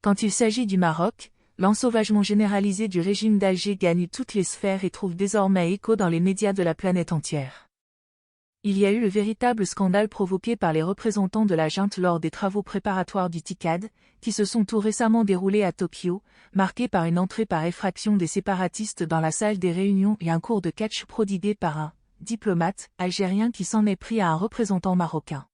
Quand il s'agit du Maroc, l'ensauvagement généralisé du régime d'Alger gagne toutes les sphères et trouve désormais écho dans les médias de la planète entière. Il y a eu le véritable scandale provoqué par les représentants de la junte lors des travaux préparatoires du TICAD, qui se sont tout récemment déroulés à Tokyo, marqués par une entrée par effraction des séparatistes dans la salle des réunions et un cours de catch prodigué par un diplomate algérien qui s'en est pris à un représentant marocain.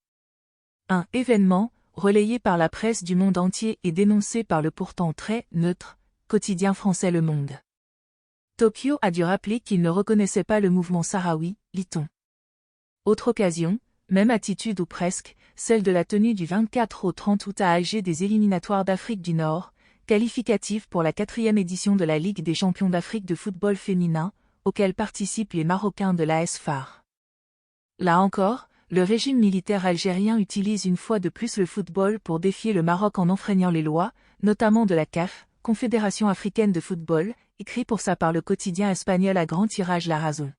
Un événement, relayé par la presse du monde entier et dénoncé par le pourtant très neutre quotidien français Le Monde. Tokyo a dû rappeler qu'il ne reconnaissait pas le mouvement sahraoui, lit-on. Autre occasion, même attitude ou presque, celle de la tenue du 24 au 30 août à Alger des éliminatoires d'Afrique du Nord, qualificatives pour la 4e édition de la Ligue des champions d'Afrique de football féminin, auquel participent les Marocains de l'AS FAR. Là encore, le régime militaire algérien utilise une fois de plus le football pour défier le Maroc en enfreignant les lois, notamment de la CAF, Confédération africaine de football, écrit pour ça par le quotidien espagnol à grand tirage La Razón.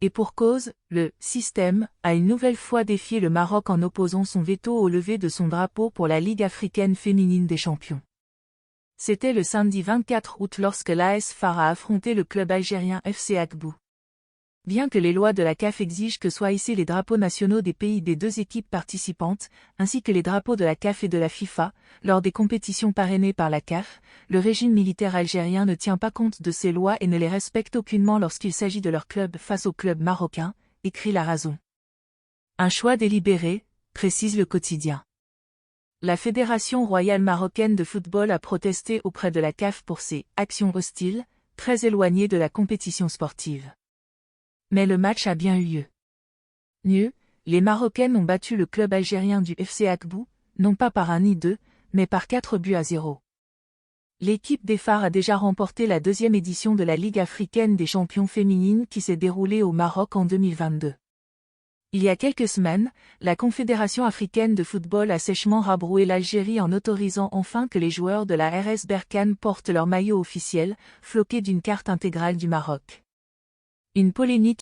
Et pour cause, le système a une nouvelle fois défié le Maroc en opposant son veto au lever de son drapeau pour la Ligue africaine féminine des champions. C'était le samedi 24 août lorsque l'AS FAR a affronté le club algérien FC Akbou. Bien que les lois de la CAF exigent que soient hissés les drapeaux nationaux des pays des deux équipes participantes, ainsi que les drapeaux de la CAF et de la FIFA, lors des compétitions parrainées par la CAF, le régime militaire algérien ne tient pas compte de ces lois et ne les respecte aucunement lorsqu'il s'agit de leur club face au club marocain, écrit La Razón. Un choix délibéré, précise le quotidien. La Fédération royale marocaine de football a protesté auprès de la CAF pour ses actions hostiles, très éloignées de la compétition sportive. Mais le match a bien eu lieu. Mieux, les Marocaines ont battu le club algérien du FC Akbou, non pas par 1 ni 2, mais par 4-0. L'équipe des FAR a déjà remporté la 2e édition de la Ligue africaine des champions féminines qui s'est déroulée au Maroc en 2022. Il y a quelques semaines, la Confédération africaine de football a sèchement rabroué l'Algérie en autorisant enfin que les joueurs de la RS Berkane portent leur maillot officiel, floqué d'une carte intégrale du Maroc. Une polémique